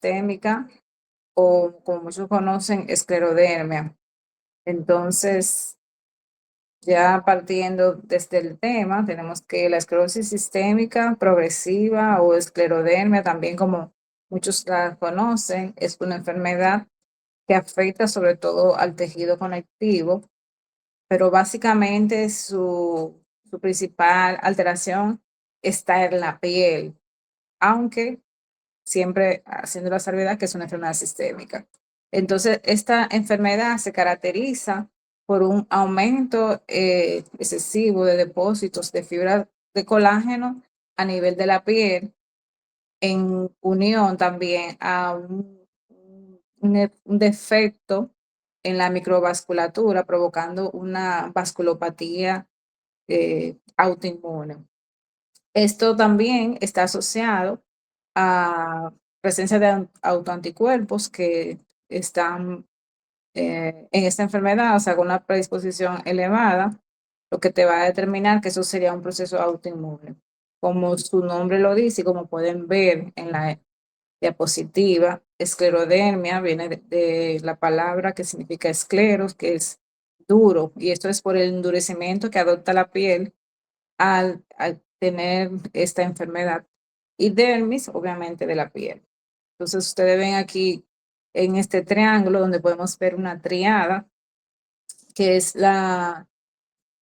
sistémica o, como muchos conocen, esclerodermia. Entonces, ya partiendo desde el tema, tenemos que la esclerosis sistémica progresiva o esclerodermia, también como muchos la conocen, es una enfermedad que afecta sobre todo al tejido conectivo, pero básicamente su principal alteración está en la piel, aunque siempre haciendo la salvedad que es una enfermedad sistémica. Entonces, esta enfermedad se caracteriza por un aumento excesivo de depósitos de fibra de colágeno a nivel de la piel, en unión también a un defecto en la microvasculatura, provocando una vasculopatía autoinmune. Esto también está asociado a presencia de autoanticuerpos que están en esta enfermedad, o sea, con una predisposición elevada, lo que te va a determinar que eso sería un proceso autoinmune. Como su nombre lo dice y como pueden ver en la diapositiva, esclerodermia viene de la palabra que significa escleros, que es duro, y esto es por el endurecimiento que adopta la piel al tener esta enfermedad. Y dermis, obviamente, de la piel. Entonces, ustedes ven aquí en este triángulo donde podemos ver una triada, que es la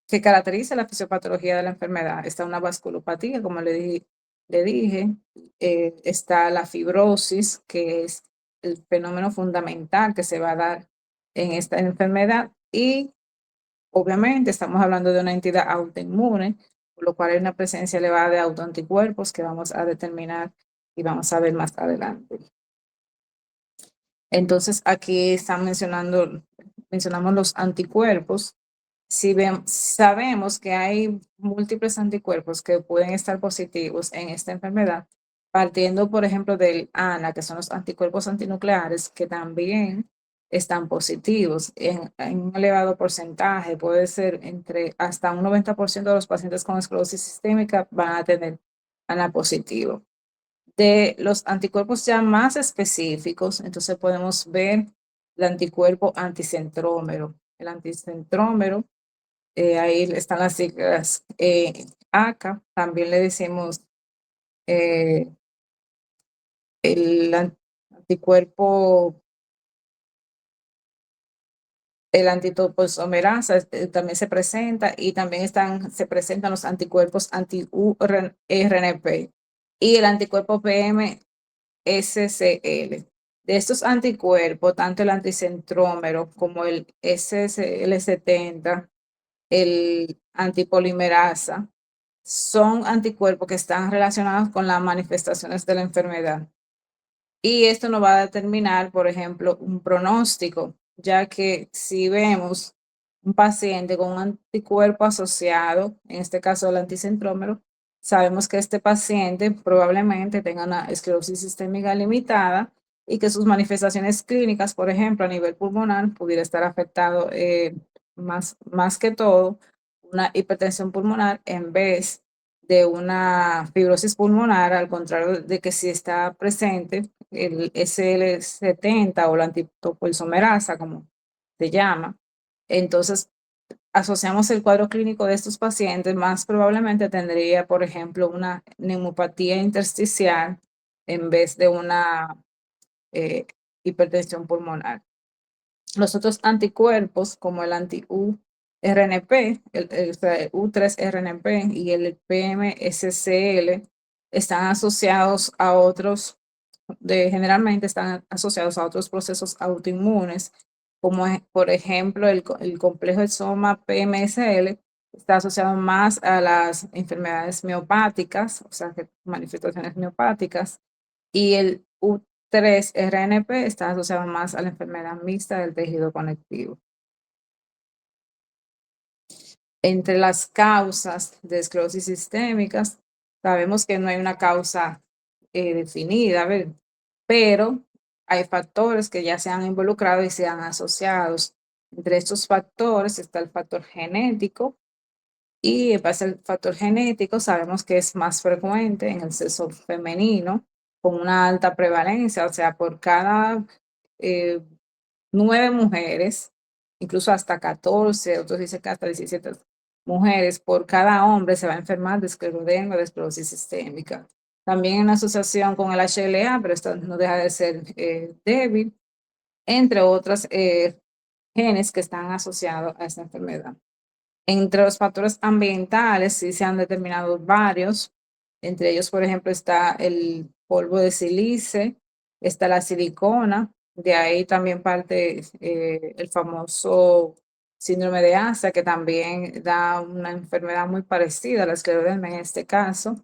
que caracteriza la fisiopatología de la enfermedad. Está una vasculopatía, como le dije, está la fibrosis, que es el fenómeno fundamental que se va a dar en esta enfermedad, y obviamente estamos hablando de una entidad autoinmune, por lo cual hay una presencia elevada de autoanticuerpos que vamos a determinar y vamos a ver más adelante. Entonces, aquí están mencionamos los anticuerpos. Si sabemos que hay múltiples anticuerpos que pueden estar positivos en esta enfermedad, partiendo, por ejemplo, del ANA, que son los anticuerpos antinucleares, que también están positivos en un elevado porcentaje, puede ser entre hasta un 90% de los pacientes con esclerosis sistémica van a tener ANA positivo. De los anticuerpos ya más específicos, entonces podemos ver el anticuerpo anticentrómero. El anticentrómero, ahí están las siglas ACA, también le decimos eh, el anticuerpo, el antitopoisomerasa también se presenta, y también se presentan los anticuerpos anti-URNP y el anticuerpo PM SCL. De estos anticuerpos, tanto el anticentrómero como el SSL70, el antipolimerasa, son anticuerpos que están relacionados con las manifestaciones de la enfermedad. Y esto nos va a determinar, por ejemplo, un pronóstico, ya que si vemos un paciente con un anticuerpo asociado, en este caso el anticentrómero, sabemos que este paciente probablemente tenga una esclerosis sistémica limitada y que sus manifestaciones clínicas, por ejemplo, a nivel pulmonar, pudiera estar afectado más que todo una hipertensión pulmonar en vez de una fibrosis pulmonar, al contrario de que si está presente el SL70 o la antitopoisomerasa, como se llama, entonces asociamos el cuadro clínico de estos pacientes, más probablemente tendría, por ejemplo, una neumopatía intersticial en vez de una eh, hipertensión pulmonar. Los otros anticuerpos, como el anti-URNP, el U3-RNP y el PMSCL, están asociados a otros, generalmente están asociados a otros procesos autoinmunes, como por ejemplo el complejo de soma PMSL está asociado más a las enfermedades miopáticas, o sea, manifestaciones miopáticas, y el U3-RNP está asociado más a la enfermedad mixta del tejido conectivo. Entre las causas de esclerosis sistémicas, sabemos que no hay una causa definida, pero hay factores que ya se han involucrado y se han asociado. Entre estos factores está el factor genético, y en base al factor genético sabemos que es más frecuente en el sexo femenino, con una alta prevalencia, o sea, por cada 9 mujeres, incluso hasta 14, otros dicen que hasta 17 mujeres por cada hombre se va a enfermar de escleroderma, de esclerosis sistémica. También en asociación con el HLA, pero esto no deja de ser débil, entre otras genes que están asociados a esta enfermedad. Entre los factores ambientales sí se han determinado varios, entre ellos, por ejemplo, está el polvo de sílice, está la silicona, de ahí también parte el famoso síndrome de Asa, que también da una enfermedad muy parecida a la escleroderma en este caso,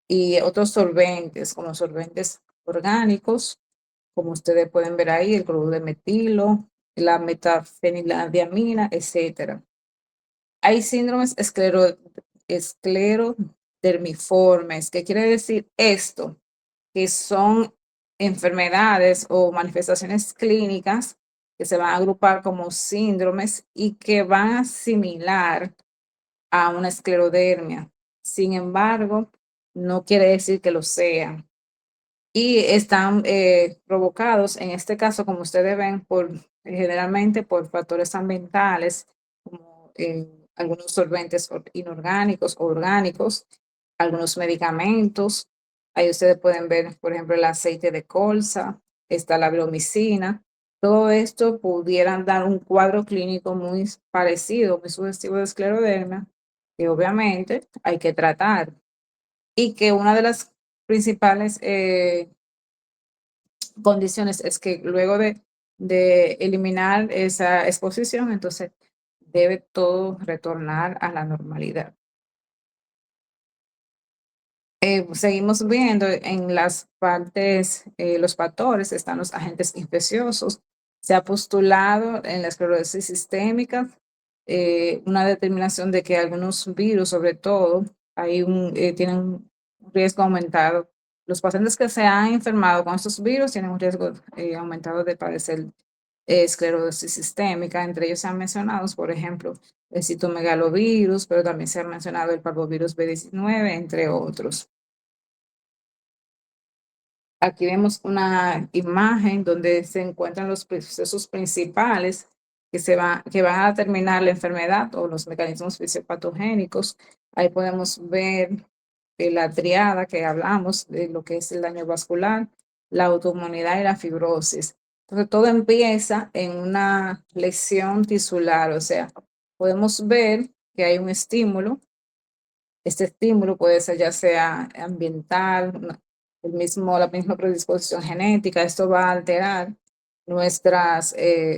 y otros solventes, como solventes orgánicos, como ustedes pueden ver ahí, el cloruro de metilo, la metafenilandiamina, etcétera. Hay síndromes esclerodermiformes. ¿Qué quiere decir esto? Que son enfermedades o manifestaciones clínicas que se van a agrupar como síndromes y que van a asimilar a una esclerodermia. Sin embargo, no quiere decir que lo sean. Y están provocados, en este caso, como ustedes ven, generalmente por factores ambientales, como algunos solventes inorgánicos o orgánicos, algunos medicamentos. Ahí ustedes pueden ver, por ejemplo, el aceite de colza, está la bromicina. Todo esto pudieran dar un cuadro clínico muy parecido, muy sugestivo de esclerodermia, que obviamente hay que tratar. Y que una de las principales condiciones es que luego de eliminar esa exposición, entonces debe todo retornar a la normalidad. Seguimos viendo en las partes, los factores, están los agentes infecciosos. Se ha postulado en la esclerosis sistémica una determinación de que algunos virus, sobre todo, tienen un riesgo aumentado. Los pacientes que se han enfermado con estos virus tienen un riesgo aumentado de padecer esclerosis sistémica. Entre ellos se han mencionado, por ejemplo, el citomegalovirus, pero también se ha mencionado el parvovirus B19, entre otros. Aquí vemos una imagen donde se encuentran los procesos principales que van a determinar la enfermedad o los mecanismos fisiopatogénicos. Ahí podemos ver la triada que hablamos de lo que es el daño vascular, la autoinmunidad y la fibrosis. Entonces, todo empieza en una lesión tisular, o sea, podemos ver que hay un estímulo. Este estímulo puede ser ya sea ambiental, la misma predisposición genética. Esto va a alterar nuestras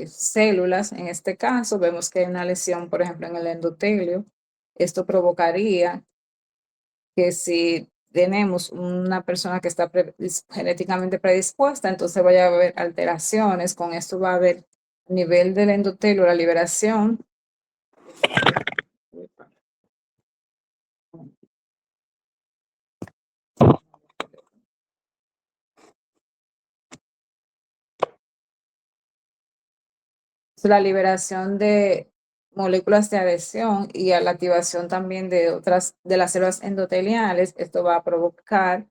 células. En este caso, vemos que hay una lesión, por ejemplo, en el endotelio. Esto provocaría que si tenemos una persona que está genéticamente predispuesta, entonces vaya a haber alteraciones. Con esto va a haber a nivel del endotelio la liberación. La liberación de moléculas de adhesión y a la activación también de otras de las células endoteliales. Esto va a provocar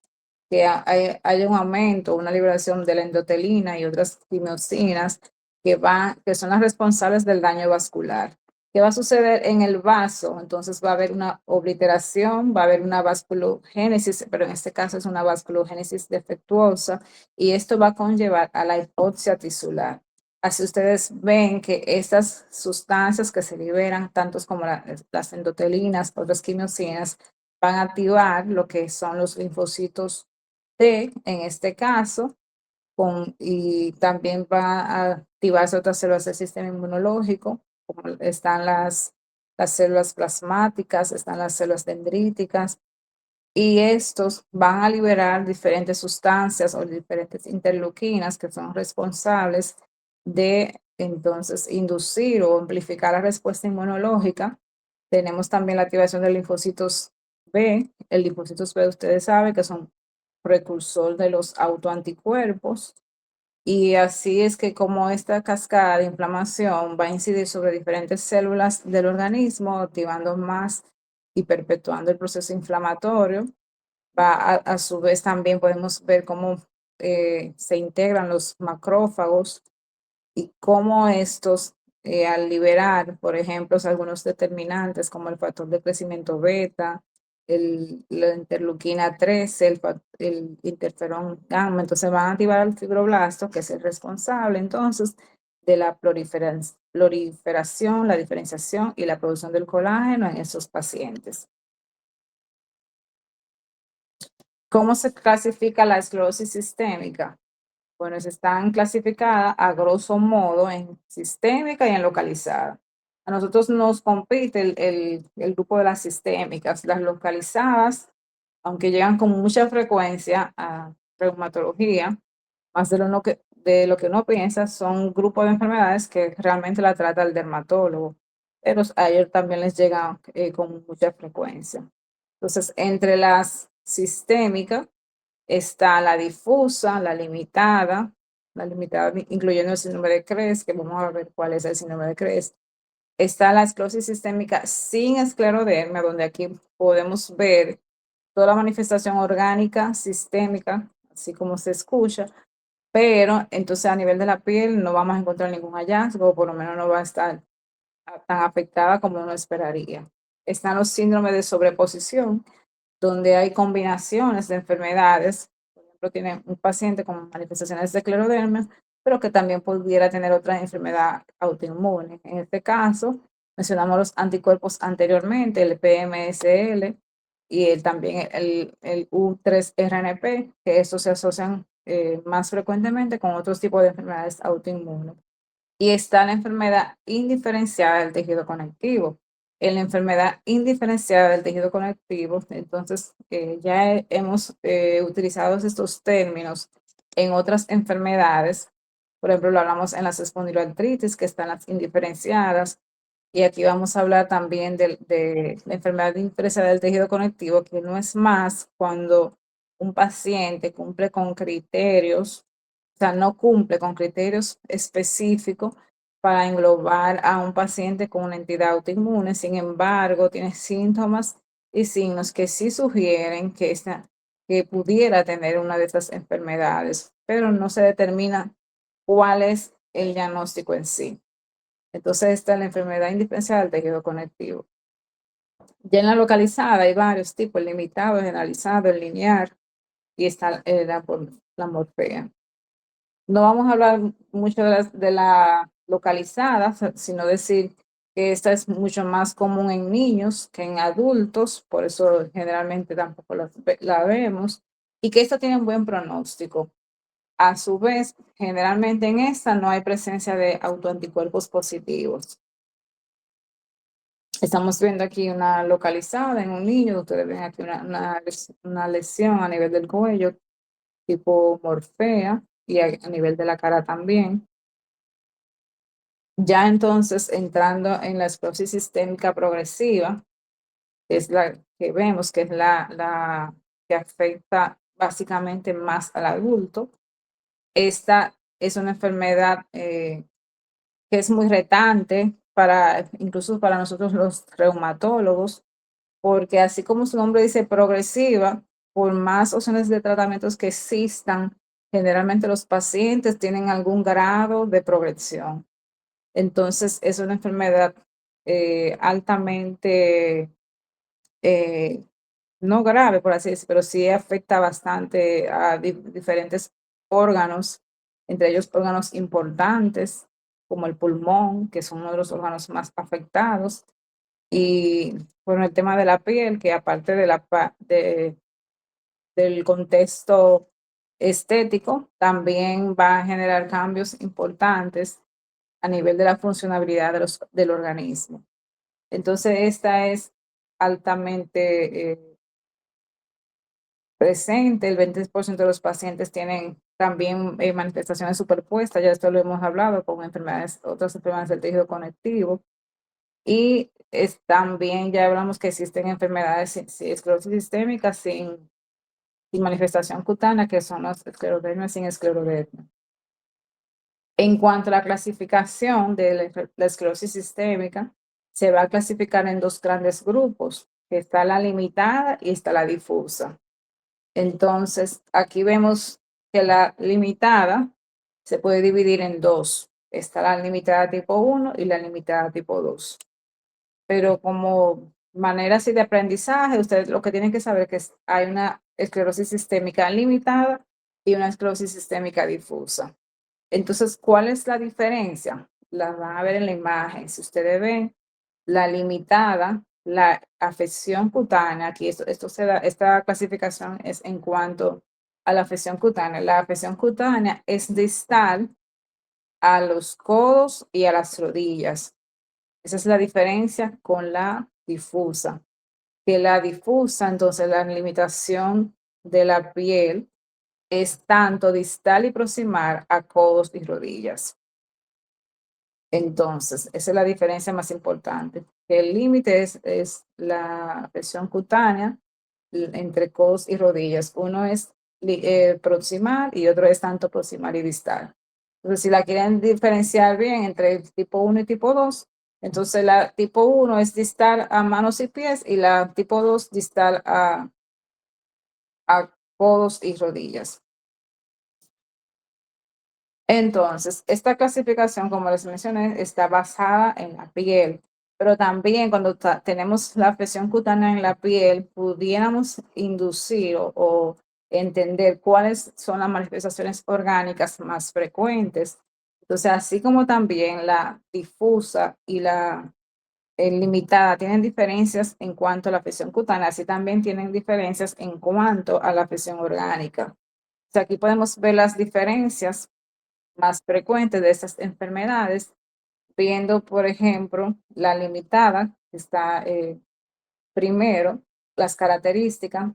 que haya un aumento, una liberación de la endotelina y otras quimiosinas que son las responsables del daño vascular. ¿Qué va a suceder en el vaso? Entonces va a haber una obliteración, va a haber una vasculogénesis, pero en este caso es una vasculogénesis defectuosa, y esto va a conllevar a la hipoxia tisular. Así ustedes ven que estas sustancias que se liberan, tantos como las endotelinas, otras quimiosinas, van a activar lo que son los linfocitos T, en este caso, y también va a activarse otras células del sistema inmunológico, como están las células plasmáticas, están las células dendríticas, y estos van a liberar diferentes sustancias o diferentes interleuquinas que son responsables de entonces inducir o amplificar la respuesta inmunológica. Tenemos también la activación de linfocitos B. El linfocitos B, ustedes saben que son precursor de los autoanticuerpos, y así es que como esta cascada de inflamación va a incidir sobre diferentes células del organismo, activando más y perpetuando el proceso inflamatorio. A su vez también podemos ver cómo se integran los macrófagos y cómo estos, al liberar, por ejemplo, algunos determinantes como el factor de crecimiento beta, la interleuquina 13, el interferón gamma, entonces van a activar al fibroblasto, que es el responsable entonces de la proliferación, la diferenciación y la producción del colágeno en esos pacientes. ¿Cómo se clasifica la esclerosis sistémica? Bueno, están clasificadas a grosso modo en sistémica y en localizada. A nosotros nos compite el grupo de las sistémicas. Las localizadas, aunque llegan con mucha frecuencia a reumatología, más de lo que uno piensa, son un grupo de enfermedades que realmente la trata el dermatólogo, pero a ellos también les llegan con mucha frecuencia. Entonces, entre las sistémicas, está la limitada incluyendo el síndrome de Cres, que vamos a ver cuál es el síndrome de Cres. Está la esclerosis sistémica sin esclerodermia, donde aquí podemos ver toda la manifestación orgánica sistémica, así como se escucha, pero entonces a nivel de la piel no vamos a encontrar ningún hallazgo, o por lo menos no va a estar tan afectada como uno esperaría. Están los síndromes de sobreposición, donde hay combinaciones de enfermedades. Por ejemplo, tiene un paciente con manifestaciones de esclerodermia, pero que también pudiera tener otra enfermedad autoinmune. En este caso, mencionamos los anticuerpos anteriormente, el PMSL y también el U3-RNP, que estos se asocian más frecuentemente con otros tipos de enfermedades autoinmunes. Y está la enfermedad indiferenciada del tejido conectivo. En la enfermedad indiferenciada del tejido conectivo, entonces hemos utilizado estos términos en otras enfermedades. Por ejemplo, lo hablamos en las espondiloartritis, que están las indiferenciadas, y aquí vamos a hablar también de la enfermedad indiferenciada del tejido conectivo, que no es más cuando un paciente cumple con criterios, o sea, no cumple con criterios específicos para englobar a un paciente con una entidad autoinmune. Sin embargo, tiene síntomas y signos que sí sugieren que pudiera tener una de estas enfermedades, pero no se determina cuál es el diagnóstico en sí. Entonces está la enfermedad indispensable del tejido conectivo. Ya en la localizada hay varios tipos: el limitado, el generalizado, el lineal, y está la morfea. No vamos a hablar mucho de la localizada, sino decir que esta es mucho más común en niños que en adultos, por eso generalmente tampoco la vemos, y que esta tiene un buen pronóstico. A su vez, generalmente en esta no hay presencia de autoanticuerpos positivos. Estamos viendo aquí una localizada en un niño. Ustedes ven aquí una lesión a nivel del cuello, tipo morfea, y a nivel de la cara también. Ya entonces, entrando en la esclerosis sistémica progresiva, que es la que vemos que es la que afecta básicamente más al adulto. Esta es una enfermedad que es muy retante incluso para nosotros los reumatólogos, porque así como su nombre dice progresiva, por más opciones de tratamientos que existan, generalmente los pacientes tienen algún grado de progresión. Entonces es una enfermedad altamente, eh, no grave, por así decirlo, pero sí afecta bastante a diferentes órganos, entre ellos órganos importantes como el pulmón, que son uno de los órganos más afectados. Y bueno, el tema de la piel, que aparte del contexto estético, también va a generar cambios importantes a nivel de la funcionabilidad del organismo. Entonces, esta es altamente presente. El 20% de los pacientes tienen también manifestaciones superpuestas, ya esto lo hemos hablado con otras enfermedades del tejido conectivo. Y también ya hablamos que existen enfermedades esclerosis sistémica sin manifestación cutánea, que son las esclerodermia sin esclerodermia. En cuanto a la clasificación de la esclerosis sistémica, se va a clasificar en dos grandes grupos, que está la limitada y está la difusa. Entonces, aquí vemos que la limitada se puede dividir en dos. Está la limitada tipo 1 y la limitada tipo 2. Pero como manera así de aprendizaje, ustedes lo que tienen que saber es que hay una esclerosis sistémica limitada y una esclerosis sistémica difusa. Entonces, ¿cuál es la diferencia? La van a ver en la imagen. Si ustedes ven, la limitada, la afección cutánea, aquí esto se da, esta clasificación es en cuanto a la afección cutánea. La afección cutánea es distal a los codos y a las rodillas. Esa es la diferencia con la difusa. Que la difusa, entonces la limitación de la piel es tanto distal y proximal a codos y rodillas. Entonces, esa es la diferencia más importante. El límite es la presión cutánea entre codos y rodillas. Uno es proximal y otro es tanto proximal y distal. Entonces, si la quieren diferenciar bien entre el tipo 1 y tipo 2, entonces la tipo 1 es distal a manos y pies y la tipo 2 distal a codos y rodillas. Entonces, esta clasificación, como les mencioné, está basada en la piel, pero también cuando tenemos la afección cutánea en la piel, pudiéramos inducir o entender cuáles son las manifestaciones orgánicas más frecuentes. Entonces, así como también la difusa y la limitada tienen diferencias en cuanto a la afección cutánea, así también tienen diferencias en cuanto a la afección orgánica. O sea, aquí podemos ver las diferencias más frecuentes de estas enfermedades, viendo, por ejemplo, la limitada, que está primero, las características,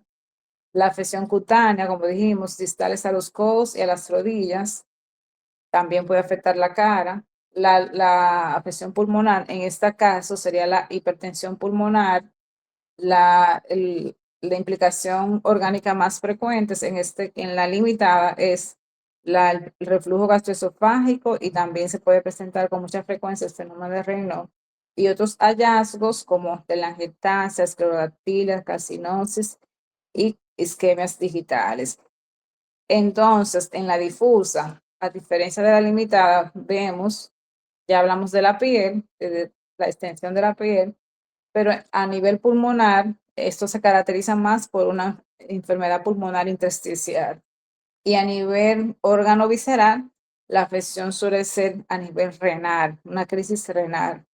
la afección cutánea, como dijimos, distales a los codos y a las rodillas, también puede afectar la cara. La afección pulmonar, en este caso, sería la hipertensión pulmonar, la implicación orgánica más frecuente en la limitada es el reflujo gastroesofágico y también se puede presentar con mucha frecuencia el fenómeno de Raynaud y otros hallazgos como telangiectasia, esclerodactilia, calcinosis y isquemias digitales. Entonces, en la difusa, a diferencia de la limitada, vemos, ya hablamos de la piel, de la extensión de la piel, pero a nivel pulmonar, esto se caracteriza más por una enfermedad pulmonar intersticial. Y a nivel órgano visceral, la afección suele ser a nivel renal, una crisis renal.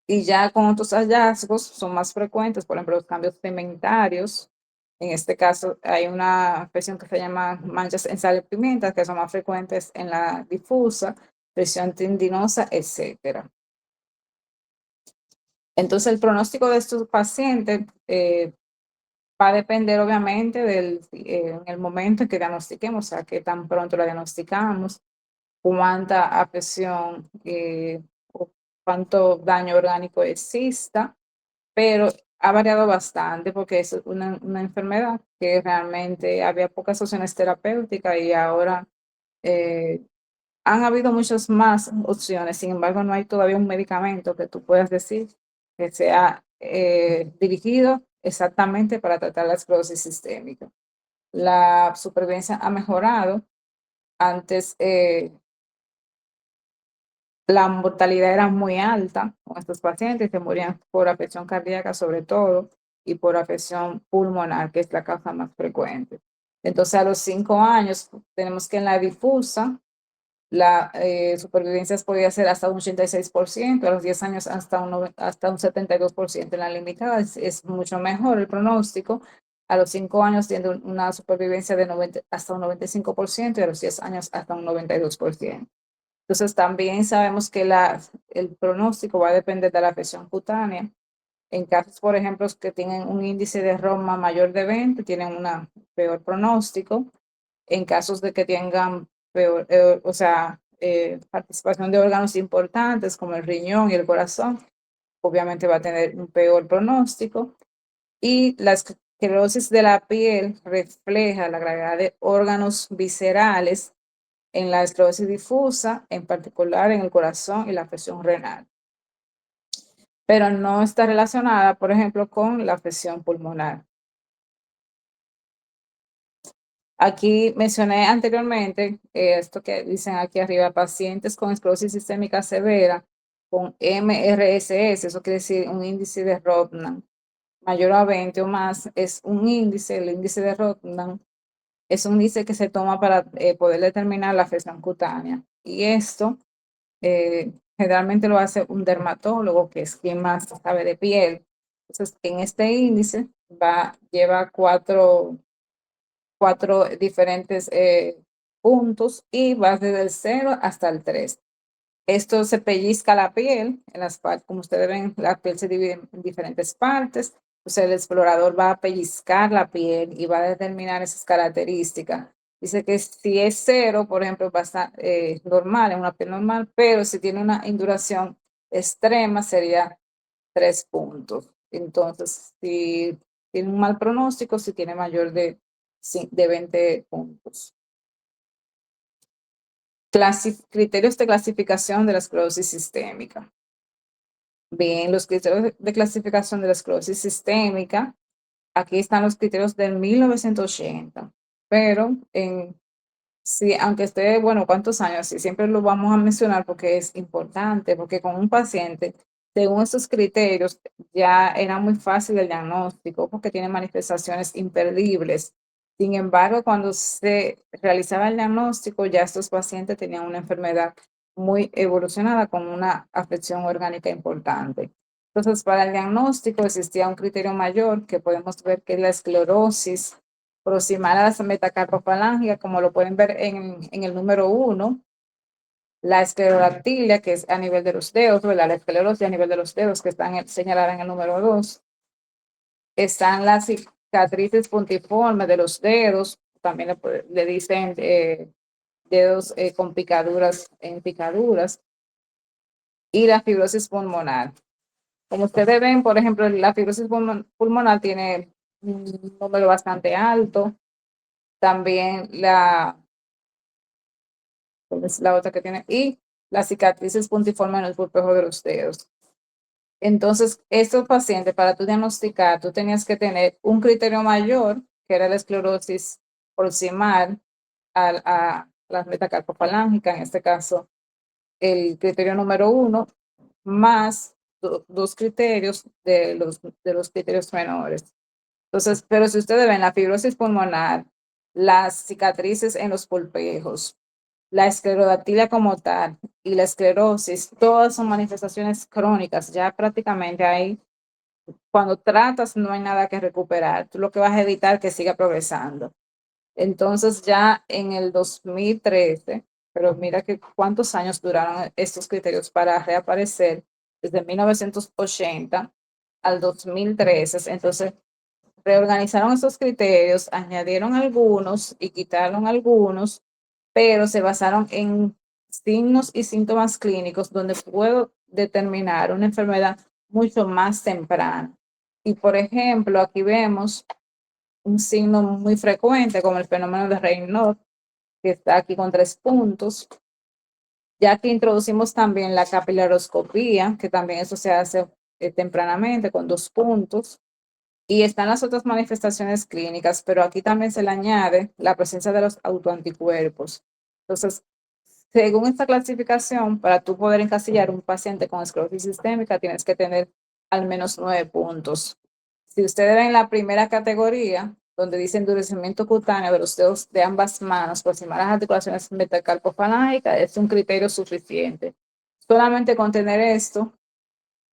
Y ya con otros hallazgos son más frecuentes, por ejemplo, los cambios pigmentarios. En este caso, hay una afección que se llama manchas en sal y pimienta, que son más frecuentes en la difusa, presión tendinosa, etcétera. Entonces, el pronóstico de estos pacientes va a depender obviamente en el momento en que diagnostiquemos, o sea, qué tan pronto la diagnosticamos, cuánta afección o cuánto daño orgánico exista, pero ha variado bastante porque es una enfermedad que realmente había pocas opciones terapéuticas y ahora eh, han habido muchas más opciones, sin embargo, no hay todavía un medicamento que tú puedas decir que sea dirigido exactamente para tratar la esclerosis sistémica. La supervivencia ha mejorado. Antes la mortalidad era muy alta con estos pacientes que morían por afección cardíaca sobre todo y por afección pulmonar, que es la causa más frecuente. Entonces, a los 5 años tenemos que en la difusa la supervivencia podría ser hasta un 86%, a los 10 años hasta un 72%. En la limitada es mucho mejor el pronóstico. A los 5 años tiene una supervivencia de hasta un 95% y a los 10 años hasta un 92%. Entonces también sabemos que el pronóstico va a depender de la afección cutánea. En casos, por ejemplo, que tienen un índice de Roma mayor de 20, tienen un peor pronóstico. En casos de que tengan peor, participación de órganos importantes como el riñón y el corazón, obviamente va a tener un peor pronóstico. Y la esclerosis de la piel refleja la gravedad de órganos viscerales en la esclerosis difusa, en particular en el corazón y la afección renal, pero no está relacionada, por ejemplo, con la afección pulmonar. Aquí mencioné anteriormente, esto que dicen aquí arriba, pacientes con esclerosis sistémica severa con MRSS, eso quiere decir un índice de Rodnan mayor a 20 o más, es un índice, el índice de Rodnan es un índice que se toma para poder determinar la afección cutánea. Y esto generalmente lo hace un dermatólogo, que es quien más sabe de piel. Entonces, en este índice lleva cuatro diferentes puntos y va desde el 0 hasta el 3. Esto se pellizca la piel, en las partes, como ustedes ven, la piel se divide en diferentes partes. Entonces el explorador va a pellizcar la piel y va a determinar esas características. Dice que si es 0, por ejemplo, va a estar normal, en una piel normal, pero si tiene una induración extrema sería 3 puntos. Entonces, si tiene un mal pronóstico, si tiene mayor de 20 puntos. Criterios de clasificación de la esclerosis sistémica. Bien, los criterios de clasificación de la esclerosis sistémica, aquí están los criterios del 1980, pero sí, aunque esté, bueno, ¿cuántos años? Sí, siempre lo vamos a mencionar porque es importante, porque con un paciente, según esos criterios, ya era muy fácil el diagnóstico porque tiene manifestaciones imperdibles. Sin embargo, cuando se realizaba el diagnóstico, ya estos pacientes tenían una enfermedad muy evolucionada con una afección orgánica importante. Entonces, para el diagnóstico existía un criterio mayor que podemos ver que es la esclerosis proximal a la metacarpofalángica, como lo pueden ver en el número 1, la esclerodactilia, que es a nivel de los dedos, ¿verdad? La esclerosis a nivel de los dedos, que están señaladas en el número 2. Están las cicatrices puntiformes de los dedos, también le dicen dedos con picaduras en picaduras, y la fibrosis pulmonar. Como ustedes ven, por ejemplo, la fibrosis pulmonar tiene un número bastante alto. También es la otra que tiene, y las cicatrices puntiformes en el pulpejo de los dedos. Entonces, estos pacientes, para tú diagnosticar, tú tenías que tener un criterio mayor, que era la esclerosis proximal a la metacarpofalángica, en este caso, el criterio número 1, más dos criterios de los criterios menores. Entonces, pero si ustedes ven la fibrosis pulmonar, las cicatrices en los pulpejos, la esclerodactilia como tal y la esclerosis, todas son manifestaciones crónicas, ya prácticamente ahí, cuando tratas no hay nada que recuperar, tú lo que vas a evitar que siga progresando. Entonces ya en el 2013, pero mira que cuántos años duraron estos criterios para reaparecer, desde 1980 al 2013, entonces reorganizaron esos criterios, añadieron algunos y quitaron algunos, pero se basaron en signos y síntomas clínicos donde puedo determinar una enfermedad mucho más temprana. Y por ejemplo, aquí vemos un signo muy frecuente como el fenómeno de Raynaud, que está aquí con 3 puntos, ya que introducimos también la capilaroscopía, que también eso se hace tempranamente con 2 puntos. Y están las otras manifestaciones clínicas, pero aquí también se le añade la presencia de los autoanticuerpos. Entonces, según esta clasificación, para tú poder encasillar un paciente con esclerosis sistémica, tienes que tener al menos 9 puntos. Si ustedes ven la primera categoría, donde dice endurecimiento cutáneo de los dedos de ambas manos por encima de las articulaciones metacarpofalángicas, es un criterio suficiente. Solamente con tener esto,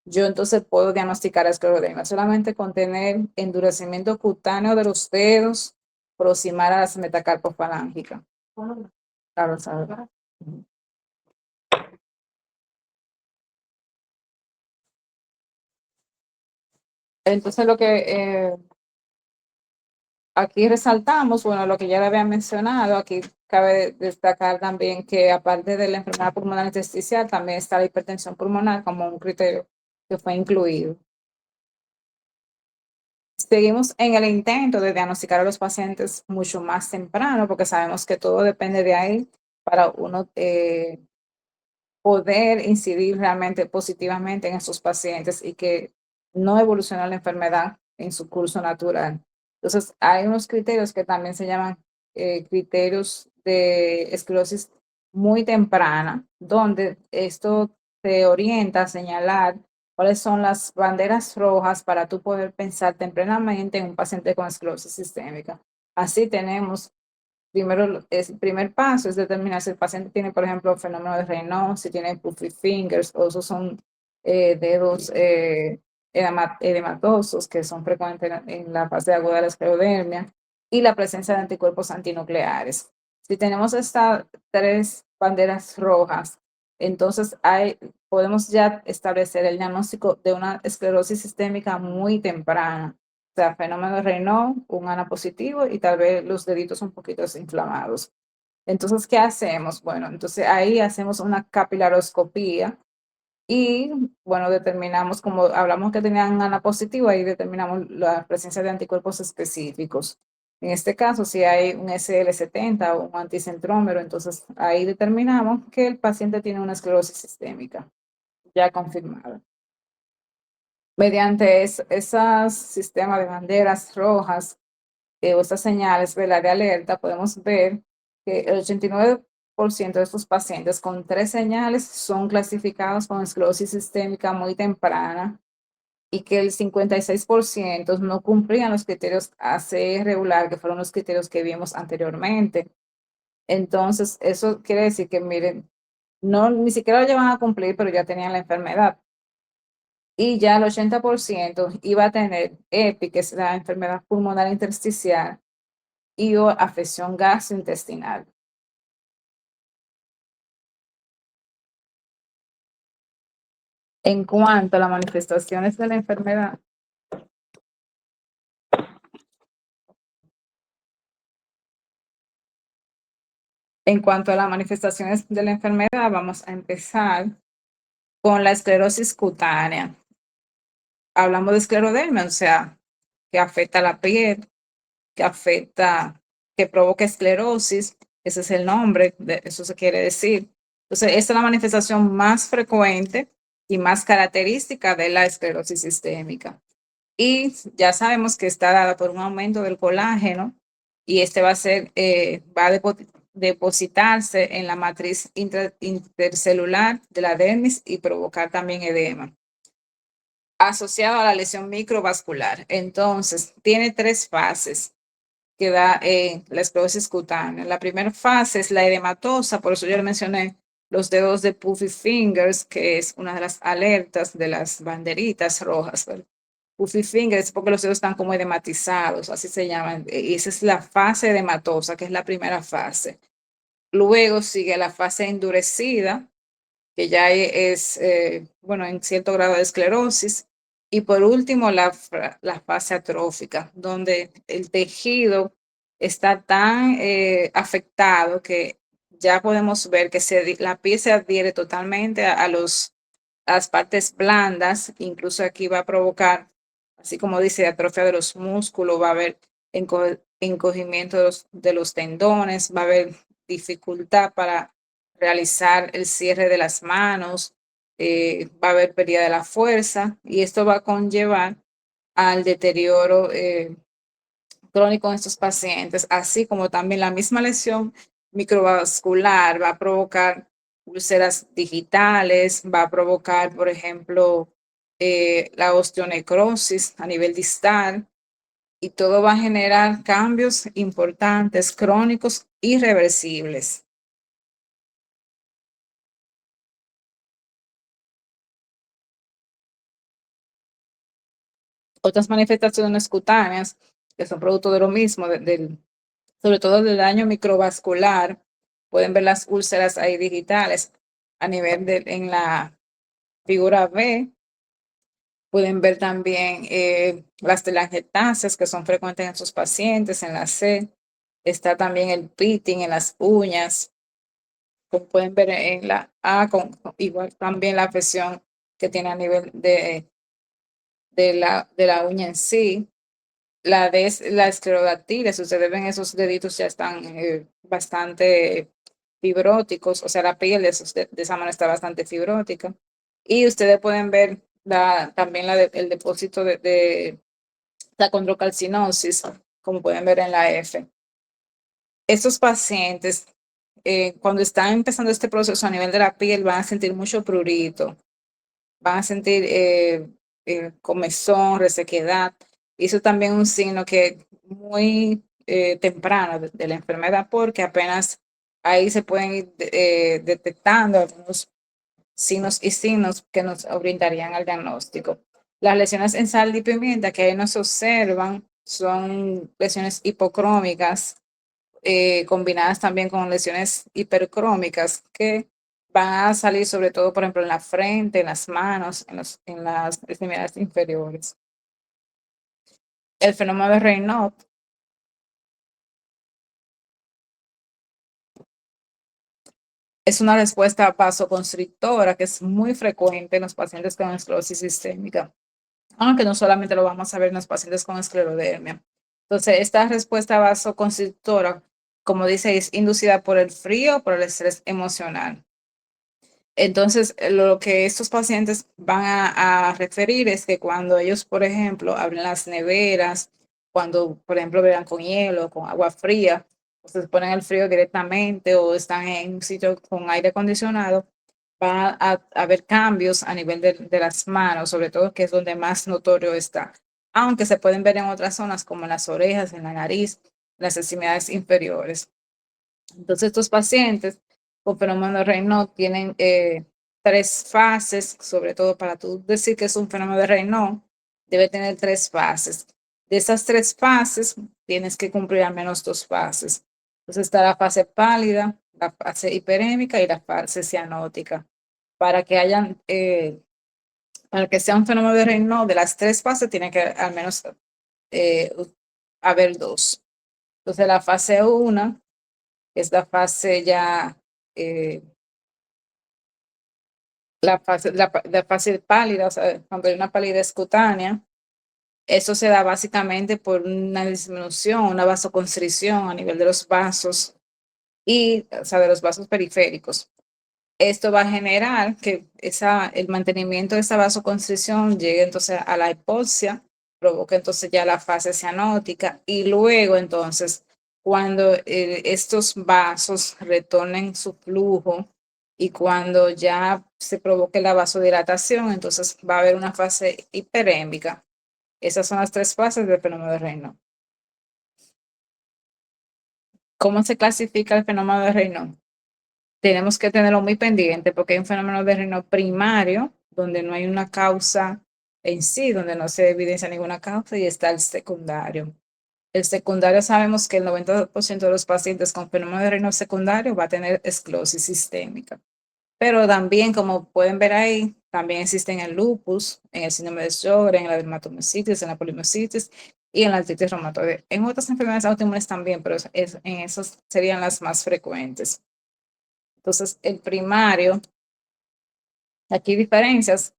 yo entonces puedo diagnosticar escleroderma solamente con tener endurecimiento cutáneo de los dedos proximal a la metacarpofalángica. Claro, ¿sabes? Entonces lo que aquí resaltamos, bueno, lo que ya le había mencionado, aquí cabe destacar también que aparte de la enfermedad pulmonar intersticial, también está la hipertensión pulmonar como un criterio que fue incluido. Seguimos en el intento de diagnosticar a los pacientes mucho más temprano, porque sabemos que todo depende de ahí para uno poder incidir realmente positivamente en esos pacientes y que no evolucione la enfermedad en su curso natural. Entonces, hay unos criterios que también se llaman criterios de esclerosis muy temprana, donde esto te orienta a señalar cuáles son las banderas rojas para tú poder pensar tempranamente en un paciente con esclerosis sistémica. Así tenemos, primero, el primer paso es determinar si el paciente tiene, por ejemplo, fenómeno de Raynaud, si tiene puffy fingers, o esos son dedos edematosos que son frecuentes en la fase aguda de la esclerodermia, y la presencia de anticuerpos antinucleares. Si tenemos estas tres banderas rojas, entonces podemos ya establecer el diagnóstico de una esclerosis sistémica muy temprana. O sea, fenómeno de Raynaud, un ANA positivo y tal vez los deditos un poquito inflamados. Entonces, ¿qué hacemos? Bueno, entonces ahí hacemos una capilaroscopía y, bueno, determinamos, como hablamos que tenían ANA positivo, ahí determinamos la presencia de anticuerpos específicos. En este caso, si hay un SL70 o un anticentrómero, entonces ahí determinamos que el paciente tiene una esclerosis sistémica ya confirmada. Mediante esos sistemas de banderas rojas o estas señales, ¿verdad?, de alerta, podemos ver que el 89% de estos pacientes con tres señales son clasificados con esclerosis sistémica muy temprana y que el 56% no cumplían los criterios ACE regular, que fueron los criterios que vimos anteriormente. Entonces, eso quiere decir que, miren, no, ni siquiera lo llevan a cumplir, pero ya tenían la enfermedad. Y ya el 80% iba a tener EPI, que es la enfermedad pulmonar intersticial, y o afección gastrointestinal. En cuanto a las manifestaciones de la enfermedad, vamos a empezar con la esclerosis cutánea. Hablamos de esclerodermia, o sea, que afecta la piel, que afecta, que provoca esclerosis, ese es el nombre, eso se quiere decir. Entonces, esta es la manifestación más frecuente y más característica de la esclerosis sistémica. Y ya sabemos que está dada por un aumento del colágeno y este va a depositarse en la matriz intercelular de la dermis y provocar también edema asociado a la lesión microvascular. Entonces, tiene tres fases que da la esclerosis cutánea. La primera fase es la edematosa, por eso yo le mencioné los dedos de puffy fingers, que es una de las alertas de las banderitas rojas. Puffy fingers porque los dedos están como edematizados, así se llaman. Y esa es la fase edematosa, que es la primera fase. Luego sigue la fase endurecida, que ya es, bueno, en cierto grado de esclerosis. Y por último, la fase atrófica, donde el tejido está tan afectado que ya podemos ver que la piel se adhiere totalmente a las partes blandas, incluso aquí va a provocar, así como dice, atrofia de los músculos, va a haber encogimiento de los tendones, va a haber dificultad para realizar el cierre de las manos, va a haber pérdida de la fuerza y esto va a conllevar al deterioro crónico en estos pacientes, así como también la misma lesión microvascular va a provocar úlceras digitales, va a provocar, por ejemplo, la osteonecrosis a nivel distal y todo va a generar cambios importantes, crónicos, irreversibles. Otras manifestaciones cutáneas que son producto de lo mismo, sobre todo del daño microvascular, pueden ver las úlceras ahí digitales a nivel en la figura B. Pueden ver también las telangiectasias que son frecuentes en sus pacientes, en la C. Está también el pitting en las uñas, como pueden ver en la A, igual también la afección que tiene a nivel de la uña en sí. La esclerodactilia, si ustedes ven esos deditos ya están bastante fibróticos, o sea, la piel de esa manera está bastante fibrótica. Y ustedes pueden ver también el depósito de la condrocalcinosis, como pueden ver en la F. Estos pacientes, cuando están empezando este proceso a nivel de la piel, van a sentir mucho prurito, van a sentir comezón, resequedad. Y eso también es un signo que muy temprano de la enfermedad, porque apenas ahí se pueden ir detectando algunos signos que nos orientarían al diagnóstico. Las lesiones en sal y pimienta que ahí nos observan son lesiones hipocrómicas, combinadas también con lesiones hipercrómicas que van a salir sobre todo, por ejemplo, en la frente, en las manos, en las extremidades inferiores. El fenómeno de Raynaud es una respuesta vasoconstrictora que es muy frecuente en los pacientes con esclerosis sistémica, aunque no solamente lo vamos a ver en los pacientes con esclerodermia. Entonces, esta respuesta vasoconstrictora, como dice, es inducida por el frío, por el estrés emocional. Entonces, lo que estos pacientes van a referir es que cuando ellos, por ejemplo, abren las neveras, cuando, por ejemplo, beban con hielo, con agua fría, o se ponen el frío directamente o están en un sitio con aire acondicionado, va a haber cambios a nivel de las manos, sobre todo que es donde más notorio está, aunque se pueden ver en otras zonas como en las orejas, en la nariz, las extremidades inferiores. Entonces, estos pacientes con fenómeno de Raynaud tienen tres fases, sobre todo para tú decir que es un fenómeno de Raynaud, debe tener tres fases. De esas tres fases, tienes que cumplir al menos dos fases. Entonces está la fase pálida, la fase hiperémica y la fase cianótica. Para que hayan, para que sea un fenómeno de Raynaud, de las tres fases tiene que al menos eh, haber dos. Entonces la fase 1 es la fase ya, eh, la fase pálida, o sea, cuando hay una palidez cutánea. Eso se da básicamente por una disminución, una vasoconstricción a nivel de los vasos y, o sea, de los vasos periféricos. Esto va a generar que el mantenimiento de esa vasoconstricción llegue entonces a la hipoxia, provoca entonces ya la fase cianótica y luego entonces cuando estos vasos retornen su flujo y cuando ya se provoque la vasodilatación, entonces va a haber una fase hiperémica. Esas son las tres fases del fenómeno de Raynaud. ¿Cómo se clasifica el fenómeno de Raynaud? Tenemos que tenerlo muy pendiente porque hay un fenómeno de Raynaud primario, donde no hay una causa en sí, donde no se evidencia ninguna causa, y está el secundario. El secundario sabemos que el 90% de los pacientes con fenómeno de Raynaud secundario va a tener esclerosis sistémica. Pero también, como pueden ver ahí, también existen el lupus, en el síndrome de Sjögren, en la dermatomyositis, en la polimiositis y en la artritis reumatoide. En otras enfermedades autoinmunes también, pero en esas serían las más frecuentes. Entonces, el primario, aquí hay diferencias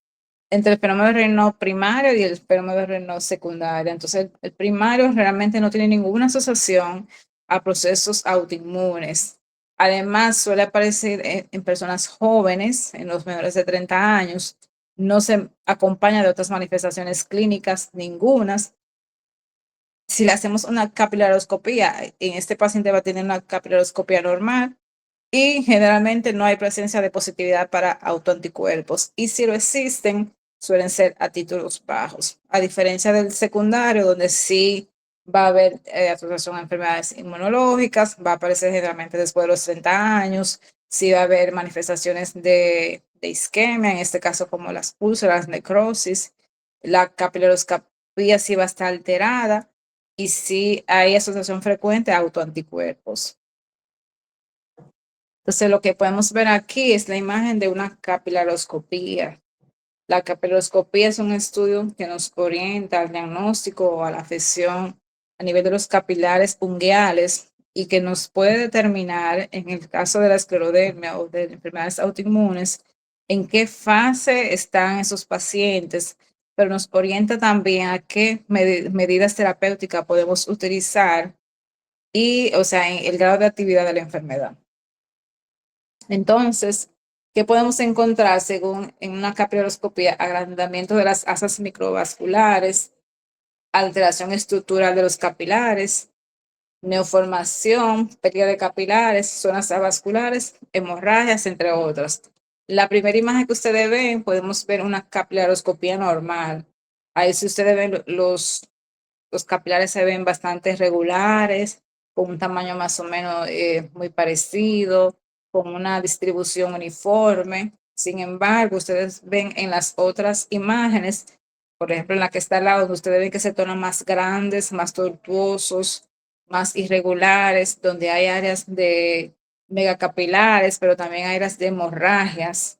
entre el fenómeno de Raynaud primario y el fenómeno de Raynaud secundario. Entonces, el primario realmente no tiene ninguna asociación a procesos autoinmunes. Además, suele aparecer en personas jóvenes, en los menores de 30 años, no se acompaña de otras manifestaciones clínicas ningunas. Si le hacemos una capilaroscopía, en este paciente va a tener una capilaroscopía normal, y generalmente no hay presencia de positividad para autoanticuerpos. Y si lo existen, suelen ser a títulos bajos. A diferencia del secundario, donde sí va a haber asociación a enfermedades inmunológicas, va a aparecer generalmente después de los 30 años, sí va a haber manifestaciones de isquemia, en este caso como las úlceras, necrosis, la capilaroscopía sí va a estar alterada y sí hay asociación frecuente a autoanticuerpos. Entonces, lo que podemos ver aquí es la imagen de una capilaroscopía. La capilaroscopía es un estudio que nos orienta al diagnóstico o a la afección a nivel de los capilares ungueales y que nos puede determinar, en el caso de la esclerodermia o de enfermedades autoinmunes, en qué fase están esos pacientes, pero nos orienta también a qué medidas terapéuticas podemos utilizar y, o sea, en el grado de actividad de la enfermedad. Entonces, ¿qué podemos encontrar según en una capilaroscopía? Agrandamiento de las asas microvasculares, alteración estructural de los capilares, neoformación, pérdida de capilares, zonas avasculares, hemorragias, entre otras. La primera imagen que ustedes ven, podemos ver una capilaroscopía normal. Ahí si ustedes ven los capilares se ven bastante regulares, con un tamaño más o menos muy parecido, con una distribución uniforme. Sin embargo, ustedes ven en las otras imágenes, por ejemplo, en la que está al lado, ustedes ven que se tornan más grandes, más tortuosos, más irregulares, donde hay áreas de megacapilares, pero también hay áreas de hemorragias.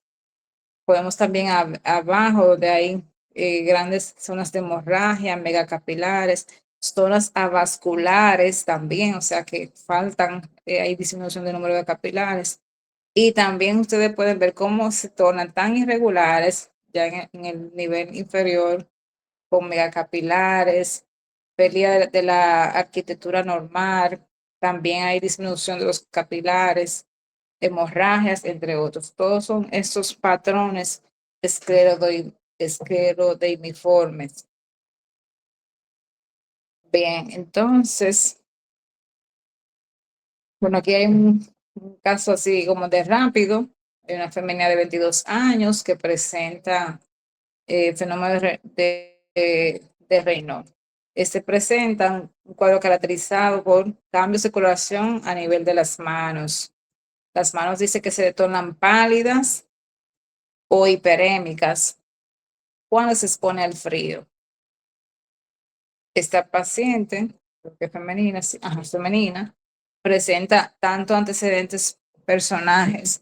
Podemos también abajo de ahí grandes zonas de hemorragia, megacapilares, zonas avasculares también, o sea que faltan, hay disminución del número de capilares. Y también ustedes pueden ver cómo se tornan tan irregulares ya en el nivel inferior, con megacapilares, pérdida de la arquitectura normal, también hay disminución de los capilares, hemorragias, entre otros. Todos son estos patrones esclerodermiformes. Bien, entonces, bueno, aquí hay un caso así como de rápido, de una femenina de 22 años que presenta fenómeno de Raynaud. Este presenta un cuadro caracterizado por cambios de coloración a nivel de las manos. Las manos dice que se tornan pálidas o hiperémicas cuando se expone al frío. Esta paciente, creo que femenina, femenina, presenta tanto antecedentes personales